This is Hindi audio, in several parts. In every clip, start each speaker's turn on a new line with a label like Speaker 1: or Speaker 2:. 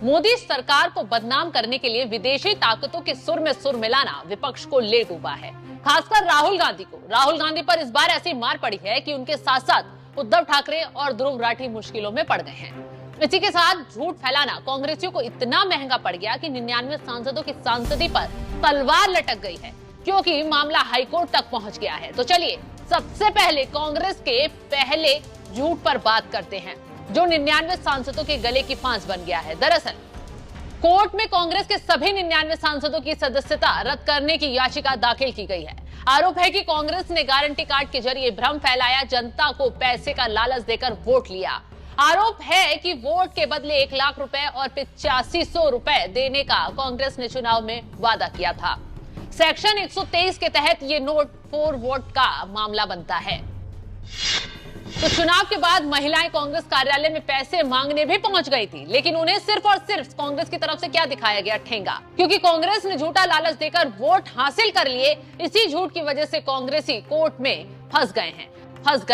Speaker 1: मोदी सरकार को बदनाम करने के लिए विदेशी ताकतों के सुर में सुर मिलाना विपक्ष को ले डूबा है। खासकर राहुल गांधी को। राहुल गांधी पर इस बार ऐसी मार पड़ी है कि उनके साथ साथ उद्धव ठाकरे और ध्रुव राठी मुश्किलों में पड़ गए हैं। इसी के साथ झूठ फैलाना कांग्रेसियों को इतना महंगा पड़ गया कि 99 सांसदों की सांसदी पर तलवार लटक गई है, क्योंकि मामला हाईकोर्ट तक पहुंच गया है। तो चलिए सबसे पहले कांग्रेस के पहले झूठ पर बात करते हैं, जो 99 सांसदों के गले की फांस बन गया है। दरअसल कोर्ट में कांग्रेस के सभी 99 सांसदों की सदस्यता रद्द करने की याचिका दाखिल की गई है। आरोप है कि कांग्रेस ने गारंटी कार्ड के जरिए भ्रम फैलाया, जनता को पैसे का लालच देकर वोट लिया। आरोप है कि वोट के बदले 1 लाख रुपए और 8500 रुपए देने का कांग्रेस ने चुनाव में वादा किया था। सेक्शन 123 के तहत ये नोट 4 वोट का मामला बनता है। तो चुनाव के बाद महिलाएं कांग्रेस कार्यालय में पैसे मांगने भी पहुंच गई थी, लेकिन उन्हें सिर्फ और सिर्फ कांग्रेस की तरफ से क्या दिखाया गया? ठेंगा। क्योंकि कांग्रेस ने झूठा लालच देकर वोट हासिल कर लिए। इसी झूठ की वजह से कांग्रेसी कोर्ट में फंस गए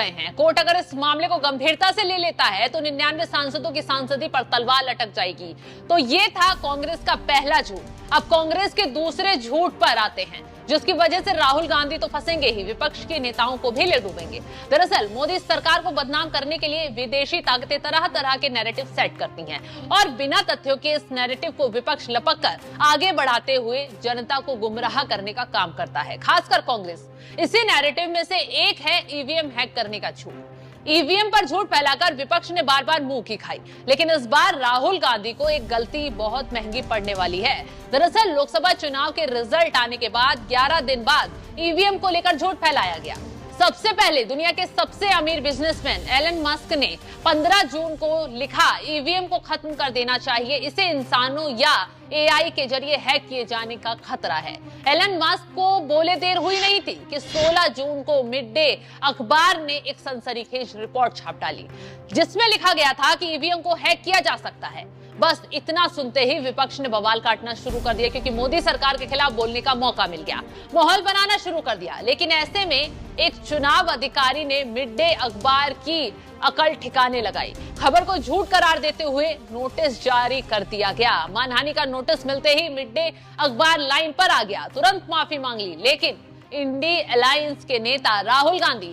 Speaker 1: हैं। कोर्ट अगर इस मामले को गंभीरता से ले लेता है तो 99 सांसदों की सांसदी पर तलवार लटक जाएगी। तो ये था कांग्रेस का पहला झूठ। अब कांग्रेस के दूसरे झूठ पर आते हैं, जिसकी वजह से राहुल गांधी तो फंसेंगे ही, विपक्ष के नेताओं को भी ले डूबेंगे। दरअसल मोदी सरकार को बदनाम करने के लिए विदेशी ताकतें तरह तरह के नैरेटिव सेट करती हैं और बिना तथ्यों के इस नैरेटिव को विपक्ष लपक कर आगे बढ़ाते हुए जनता को गुमराह करने का काम करता है, खासकर कांग्रेस। इसी नैरेटिव में से एक है ईवीएम हैक करने का झूठ। ईवीएम पर झूठ फैलाकर विपक्ष ने बार बार मुंह की खाई, लेकिन इस बार राहुल गांधी को एक गलती बहुत महंगी पड़ने वाली है। दरअसल लोकसभा चुनाव के रिजल्ट आने के बाद 11 दिन बाद ईवीएम को लेकर झूठ फैलाया गया। सबसे पहले दुनिया के सबसे अमीर बिजनेसमैन एलन मस्क ने 15 जून को लिखा, ईवीएम को खत्म कर देना चाहिए, इसे इंसानों या एआई के जरिए हैक किए जाने का खतरा है। एलन मस्क को बोले देर हुई नहीं थी कि 16 जून को मिड डे अखबार ने एक सनसनीखेज रिपोर्ट छाप डाली, जिसमें लिखा गया था कि ईवीएम को हैक किया जा सकता है। बस इतना सुनते ही विपक्ष ने बवाल काटना शुरू कर दिया, क्योंकि मोदी सरकार के खिलाफ बोलने का मौका मिल गया, माहौल बनाना शुरू कर दिया। लेकिन ऐसे में एक चुनाव अधिकारी ने मिड डे अखबार की अकल ठिकाने लगाई। खबर को झूठ करार देते हुए नोटिस जारी कर दिया गया। मानहानि का नोटिस मिलते ही मिड डे अखबार लाइन पर आ गया, तुरंत माफी मांग ली। लेकिन इंडी अलायंस के नेता राहुल गांधी,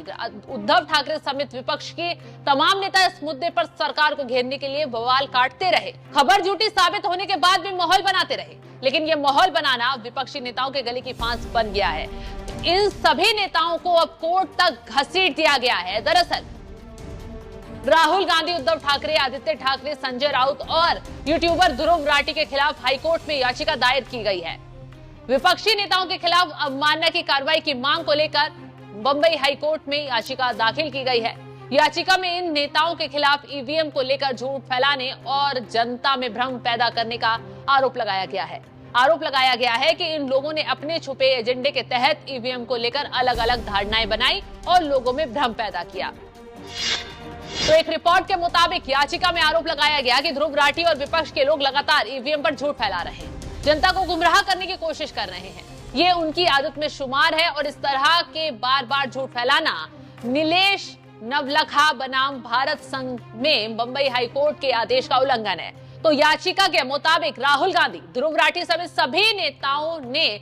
Speaker 1: उद्धव ठाकरे समेत विपक्ष के तमाम नेता इस मुद्दे पर सरकार को घेरने के लिए बवाल काटते रहे। खबर झूठी साबित होने के बाद भी माहौल बनाते रहे, लेकिन ये माहौल बनाना विपक्षी नेताओं के गले की फांस बन गया है। इन सभी नेताओं को अब कोर्ट तक घसीट दिया गया है। दरअसल राहुल गांधी, उद्धव ठाकरे, आदित्य ठाकरे, संजय राउत और यूट्यूबर ध्रुव राठी के खिलाफ हाईकोर्ट में याचिका दायर की गई है। विपक्षी नेताओं के खिलाफ अवमानना की कार्रवाई की मांग को लेकर बंबई हाईकोर्ट में याचिका दाखिल की गई है। याचिका में इन नेताओं के खिलाफ ईवीएम को लेकर झूठ फैलाने और जनता में भ्रम पैदा करने का आरोप लगाया गया है। आरोप लगाया गया है कि इन लोगों ने अपने छुपे एजेंडे के तहत ईवीएम को लेकर अलग अलग धारणाएं बनाई और लोगों में भ्रम पैदा किया। तो एक रिपोर्ट के मुताबिक याचिका में आरोप लगाया गया कि ध्रुव राठी और विपक्ष के लोग लगातार ईवीएम पर झूठ फैला रहे हैं, जनता को गुमराह करने की कोशिश कर रहे हैं। ये उनकी आदत में शुमार है और इस तरह के बार बार झूठ फैलाना नीलेश नवलखा बनाम भारत संघ में बंबई हाईकोर्ट के आदेश का उल्लंघन है। तो याचिका के मुताबिक राहुल गांधी, ध्रुव राठी समेत सभी नेताओं ने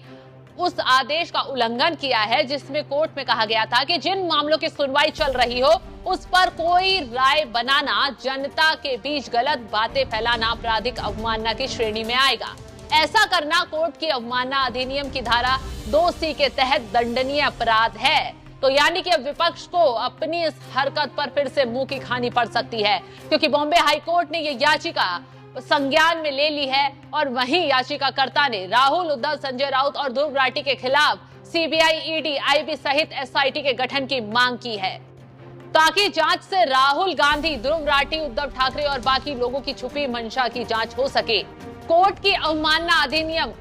Speaker 1: उस आदेश का उल्लंघन किया है, जिसमें कोर्ट में कहा गया था कि जिन मामलों की सुनवाई चल रही हो उस पर कोई राय बनाना, जनता के बीच गलत बातें फैलाना आपराधिक अवमानना की श्रेणी में आएगा। ऐसा करना कोर्ट की अवमानना अधिनियम की धारा 2C के तहत दंडनीय अपराध है। तो यानी कि अब विपक्ष को अपनी इस हरकत पर फिर से मुंह की खानी पड़ सकती है, क्योंकि बॉम्बे हाईकोर्ट ने ये याचिका संज्ञान में ले ली है और वहीं याचिकाकर्ता ने राहुल, उद्धव, संजय राउत और ध्रुव राठी के खिलाफ सीबीआई, ईडी, आईबी सहित एसआईटी के गठन की मांग की है, ताकि जांच से राहुल गांधी, ध्रुव राठी, उद्धव ठाकरे और बाकी लोगों की छुपी मंशा की जांच हो सके। कोर्ट की अवमानना अधिनियम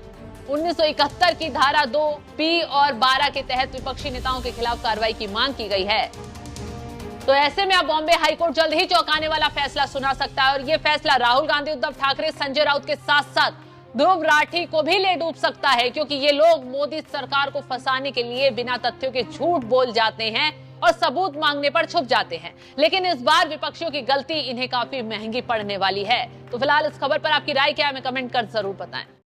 Speaker 1: 1971 की धारा 2B और 12 के तहत विपक्षी नेताओं के खिलाफ कार्रवाई की मांग की गई है। तो ऐसे में अब बॉम्बे हाईकोर्ट जल्द ही चौंकाने वाला फैसला सुना सकता है और ये फैसला राहुल गांधी, उद्धव ठाकरे, संजय राउत के साथ साथ ध्रुव राठी को भी ले डूब सकता है, क्योंकि ये लोग मोदी सरकार को फंसाने के लिए बिना तथ्यों के झूठ बोल जाते हैं और सबूत मांगने पर छुप जाते हैं। लेकिन इस बार विपक्षियों की गलती इन्हें काफी महंगी पड़ने वाली है। तो फिलहाल इस खबर पर आपकी राय क्या है, हमें कमेंट कर जरूर बताएं।